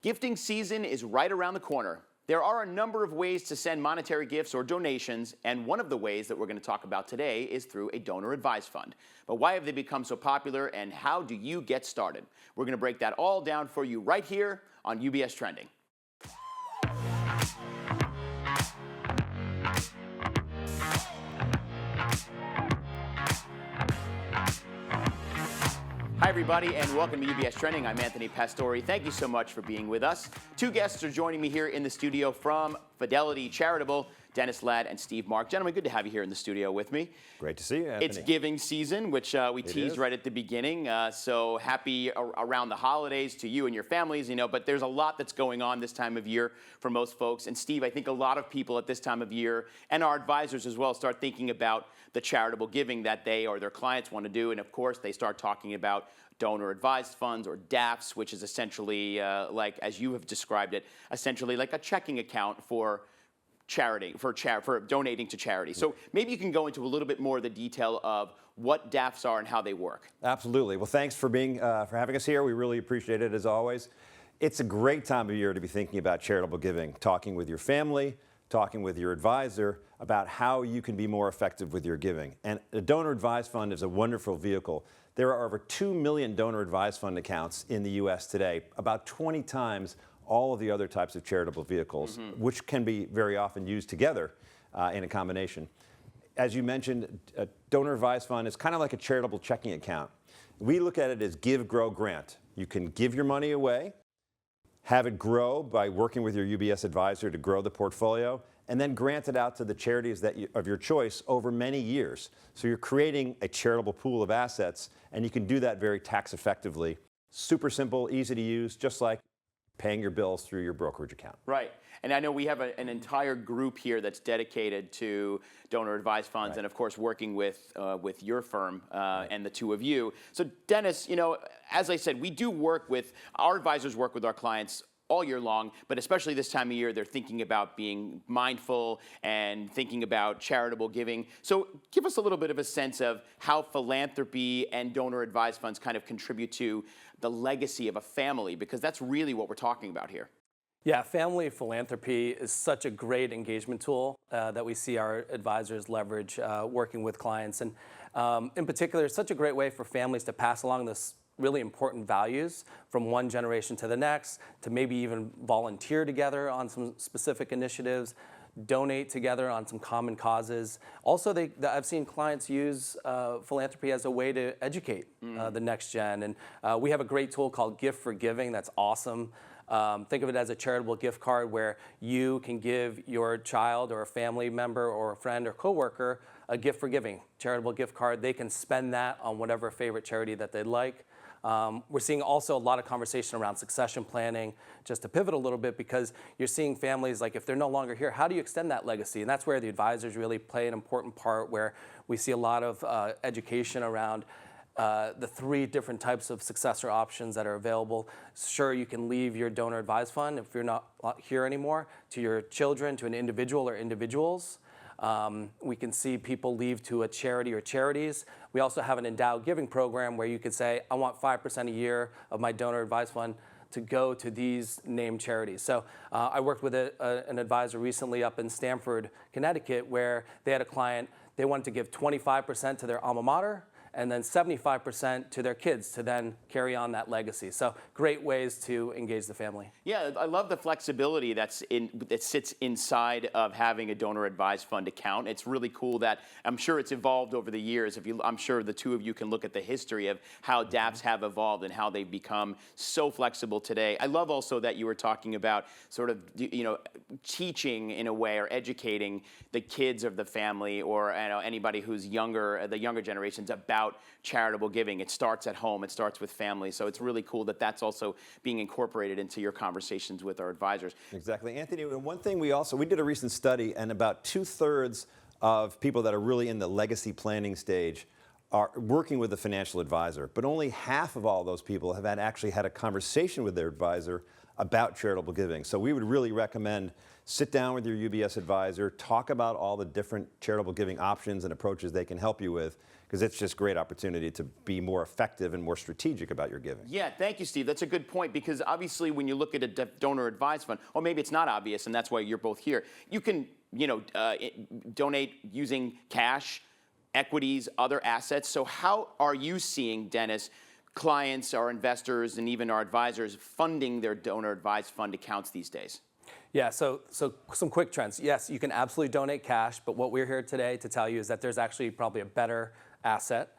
Gifting season is right around the corner. There are a number of ways to send monetary gifts or donations, and one of the ways that we're going to talk about today is through a donor advised fund. But why have they become so popular, and how do you get started? We're going to break that all down for you right here on UBS Trending. Hi, everybody, and welcome to UBS Trending. I'm Anthony Pastore. Thank you so much for being with us. Two guests are joining me here in the studio from Fidelity Charitable, Dennis Ladd and Steve Mark. Gentlemen, good to have you here in the studio with me. Great to see you, Anthony. It's giving season, which we teased right at the beginning. So happy around the holidays to you and your families, but there's a lot that's going on this time of year for most folks. And Steve, I think a lot of people at this time of year, and our advisors as well, start thinking about the charitable giving that they or their clients want to do. And of course, they start talking about donor advised funds, or DAFs, which is essentially like, as you have described it, essentially like a checking account for charity, for donating to charity. So maybe you can go into a little bit more of the detail of what DAFs are and how they work. Absolutely. Well, thanks for having us here. We really appreciate it, as always. It's a great time of year to be thinking about charitable giving, talking with your family, talking with your advisor about how you can be more effective with your giving. And a donor advised fund is a wonderful vehicle. There are over 2 million donor advised fund accounts in the U.S. today, about 20 times all of the other types of charitable vehicles, which can be very often used together in a combination. As you mentioned, a donor advised fund is kind of like a charitable checking account. We look at it as give, grow, grant. You can give your money away, have it grow by working with your UBS advisor to grow the portfolio, and then grant it out to the charities of your choice over many years. So you're creating a charitable pool of assets, and you can do that very tax effectively. Super simple, easy to use, just like paying your bills through your brokerage account. Right. And I know we have an entire group here that's dedicated to donor advised funds, and of course working with your firm and the two of you. So Dennis, as I said, our advisors work with our clients all year long, but especially this time of year, they're thinking about being mindful and thinking about charitable giving. So give us a little bit of a sense of how philanthropy and donor advised funds kind of contribute to the legacy of a family, because that's really what we're talking about here. Yeah, family philanthropy is such a great engagement tool that we see our advisors leverage working with clients. And in particular, it's such a great way for families to pass along this really important values from one generation to the next, to maybe even volunteer together on some specific initiatives, donate together on some common causes. Also, I've seen clients use philanthropy as a way to educate the next gen. And we have a great tool called Gift for Giving that's awesome. Think of it as a charitable gift card where you can give your child or a family member or a friend or coworker a gift for giving, charitable gift card. They can spend that on whatever favorite charity that they'd like. We're seeing also a lot of conversation around succession planning, just to pivot a little bit, because you're seeing families, like if they're no longer here, how do you extend that legacy? And that's where the advisors really play an important part, where we see a lot of education around the 3 different types of successor options that are available. Sure, you can leave your donor advised fund if you're not here anymore to your children, to an individual or individuals. We can see people leave to a charity or charities. We also have an endowed giving program where you could say, I want 5% a year of my donor advised fund to go to these named charities. So I worked with an advisor recently up in Stamford, Connecticut, where they had a client, they wanted to give 25% to their alma mater, and then 75% to their kids to then carry on that legacy. So great ways to engage the family. Yeah, I love the flexibility that sits inside of having a donor advised fund account. It's really cool that I'm sure it's evolved over the years. I'm sure the two of you can look at the history of how DAFs have evolved and how they've become so flexible today. I love also that you were talking about sort of teaching in a way, or educating the kids of the family, or anybody who's younger, the younger generations, about charitable giving. It starts at home. It starts with families. So it's really cool that that's also being incorporated into your conversations with our advisors. Exactly. Anthony, and one thing we did a recent study, and about 2/3 of people that are really in the legacy planning stage are working with a financial advisor, but only half of all those people have actually had a conversation with their advisor about charitable giving. So we would really recommend sit down with your UBS advisor, talk about all the different charitable giving options and approaches they can help you with, because it's just a great opportunity to be more effective and more strategic about your giving. Yeah, thank you, Steve. That's a good point, because obviously when you look at a donor advised fund, or maybe it's not obvious, and that's why you're both here, you can donate using cash, equities, other assets. So how are you seeing, Dennis, clients, our investors, and even our advisors funding their donor advised fund accounts these days? Yeah, so some quick trends. Yes, you can absolutely donate cash, but what we're here today to tell you is that there's actually probably a better asset.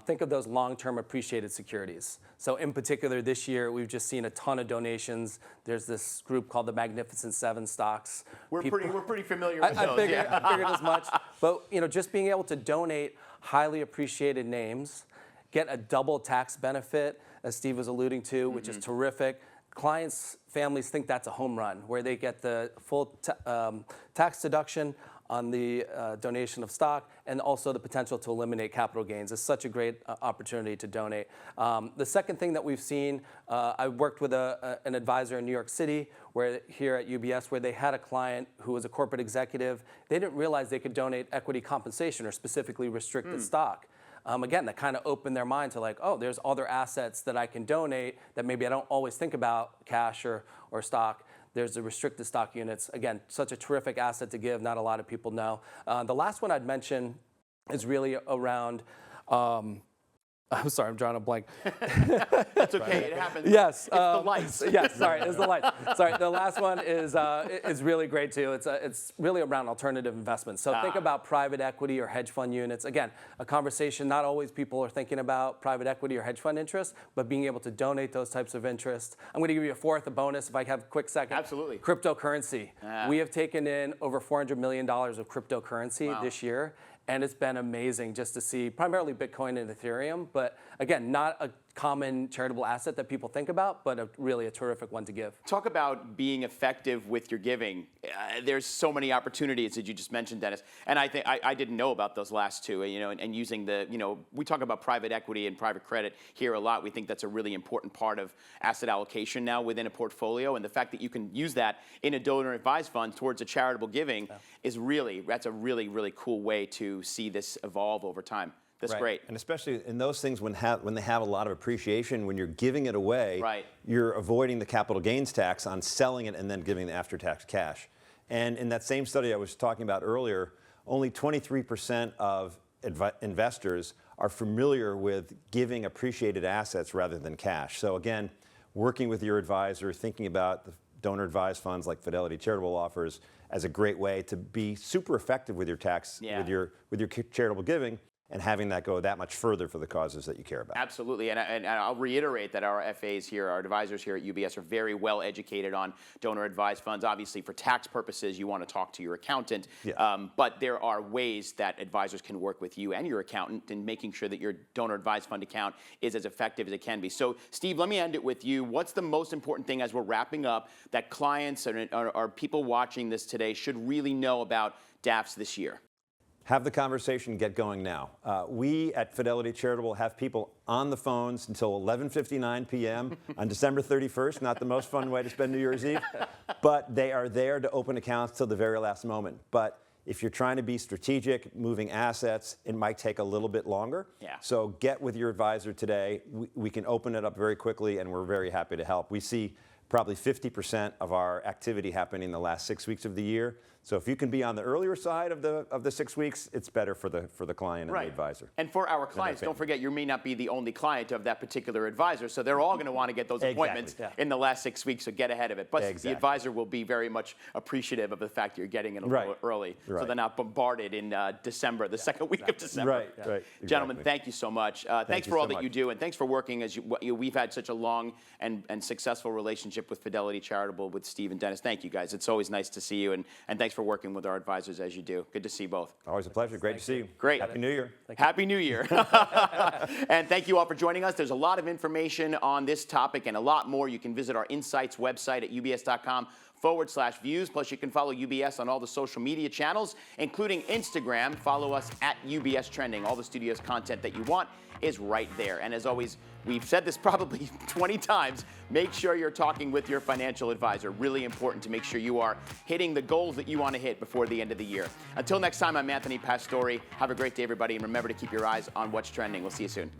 Think of those long-term appreciated securities. So in particular, this year, we've just seen a ton of donations. There's this group called the Magnificent Seven stocks. We're pretty familiar with those. I figured as much. But just being able to donate highly appreciated names, get a double tax benefit, as Steve was alluding to, which is terrific. Clients, families think that's a home run, where they get the full tax deduction on the donation of stock, and also the potential to eliminate capital gains. It's such a great opportunity to donate. The second thing that we've seen, I worked with an advisor in New York City, here at UBS, where they had a client who was a corporate executive. They didn't realize they could donate equity compensation or specifically restricted stock. Again, that kind of opened their mind to like, oh, there's other assets that I can donate that maybe I don't always think about, cash or stock. There's the restricted stock units. Again, such a terrific asset to give. Not a lot of people know. The last one I'd mention is really around, I'm sorry, I'm drawing a blank. That's okay, it happens. Yes. It's the lights. Yes, sorry, it's the lights. Sorry, the last one is really great too. It's really around alternative investments. So think about private equity or hedge fund units. Again, a conversation not always people are thinking about private equity or hedge fund interest, but being able to donate those types of interest. I'm going to give you a bonus if I have a quick second. Absolutely. Cryptocurrency. We have taken in over $400 million of cryptocurrency this year. And it's been amazing just to see primarily Bitcoin and Ethereum, but again, not a common charitable asset that people think about, but really a terrific one to give. Talk about being effective with your giving. There's so many opportunities that you just mentioned, Dennis, and I think I didn't know about those last two. And using we talk about private equity and private credit here a lot. We think that's a really important part of asset allocation now within a portfolio, and the fact that you can use that in a donor advised fund towards a charitable giving that's a really cool way to see this evolve over time. That's great. And especially in those things when they have a lot of appreciation, when you're giving it away, you're avoiding the capital gains tax on selling it and then giving the after-tax cash. And in that same study I was talking about earlier, only 23% of investors are familiar with giving appreciated assets rather than cash. So again, working with your advisor, thinking about the donor advised funds like Fidelity Charitable offers as a great way to be super effective with your tax, with your charitable giving, and having that go that much further for the causes that you care about. Absolutely, and I'll reiterate that our FAs here, our advisors here at UBS are very well educated on donor advised funds. Obviously, for tax purposes, you want to talk to your accountant, but there are ways that advisors can work with you and your accountant in making sure that your donor advised fund account is as effective as it can be. So, Steve, let me end it with you. What's the most important thing as we're wrapping up that clients or people watching this today should really know about DAFs this year? Have the conversation, get going now. We at Fidelity Charitable have people on the phones until 11:59 p.m. on December 31st. Not the most fun way to spend New Year's Eve, but they are there to open accounts till the very last moment. But if you're trying to be strategic, moving assets, it might take a little bit longer. So get with your advisor today. We can open it up very quickly, and we're very happy to help. We see probably 50% of our activity happening in the last 6 weeks of the year. So if you can be on the earlier side of the 6 weeks, it's better for the client and the advisor. And for our clients, don't forget, you may not be the only client of that particular advisor, so they're all going to want to get those appointments in the last 6 weeks, so get ahead of it. But the advisor will be very much appreciative of the fact that you're getting it a little early, so they're not bombarded in December, the second week of December. Gentlemen, thank you so much. Thanks for all that you do, and thanks for working. We've had such a long and successful relationship with Fidelity Charitable, with Steve and Dennis. Thank you, guys. It's always nice to see you, and thanks for working with our advisors as you do. Good to see you both. Always a pleasure. Great to see you. Great. Happy New Year. Happy New Year. And thank you all for joining us. There's a lot of information on this topic and a lot more. You can visit our Insights website at ubs.com/views. Plus, you can follow UBS on all the social media channels, including Instagram. Follow us at UBS Trending. All the studio's content that you want is right there. And as always, we've said this probably 20 times, make sure you're talking with your financial advisor. Really important to make sure you are hitting the goals that you want to hit before the end of the year. Until next time, I'm Anthony Pastore. Have a great day, everybody, and remember to keep your eyes on what's trending. We'll see you soon.